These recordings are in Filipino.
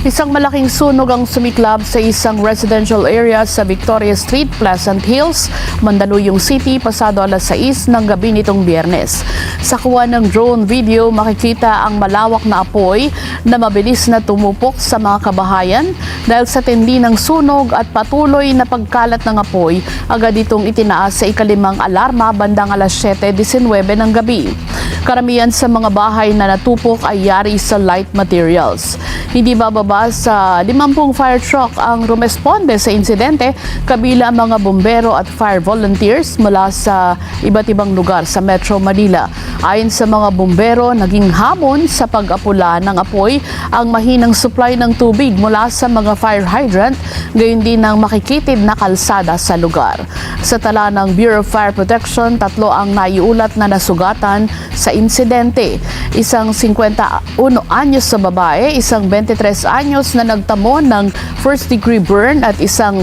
Isang malaking sunog ang sumiklab sa isang residential area sa Victoria Street, Pleasant Hills, Mandaluyong City, pasado alas 6 ng gabi nitong Biyernes. Sa kuha ng drone video, makikita ang malawak na apoy na mabilis na tumupok sa mga kabahayan dahil sa tindi ng sunog at patuloy na pagkalat ng apoy. Agad itong itinaas sa ikalimang alarma bandang alas 7:19 ng gabi. Karamihan sa mga bahay na natupok ay yari sa light materials. Hindi bababa sa 50 fire truck ang rumesponde sa insidente, kabila ang mga bombero at fire volunteers mula sa iba't ibang lugar sa Metro Manila. Ayon sa mga bombero, naging hamon sa pag-apula ng apoy ang mahinang supply ng tubig mula sa mga fire hydrant, gayon din ang makikitid na kalsada sa lugar. Sa tala ng Bureau of Fire Protection, 3 ang naiulat na nasugatan sa insidente. Isang 51 anyos sa babae, isang 23 anyos na nagtamo ng first-degree burn at isang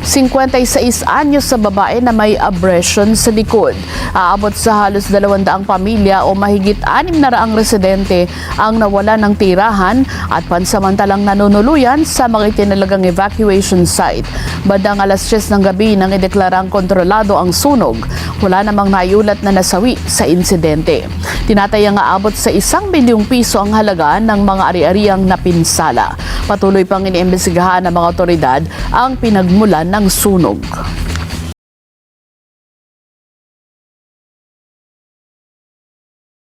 56 anyos sa babae na may abrasion sa likod. Aabot sa halos 200 pamilya o mahigit 600 residente ang nawala ng tirahan at pansamantalang nanunuluyan sa mga itinalagang evacuation site. Bandang alas 10 ng gabi nang ideklarang kontrolado ang sunog, wala namang naiulat na nasawi sa insidente. Tinatayang aabot sa 1 bilyong piso ang halaga ng mga ari-ariang napinsala. Patuloy pang iniimbestigahan ng mga otoridad ang pinagmulan ng sunog.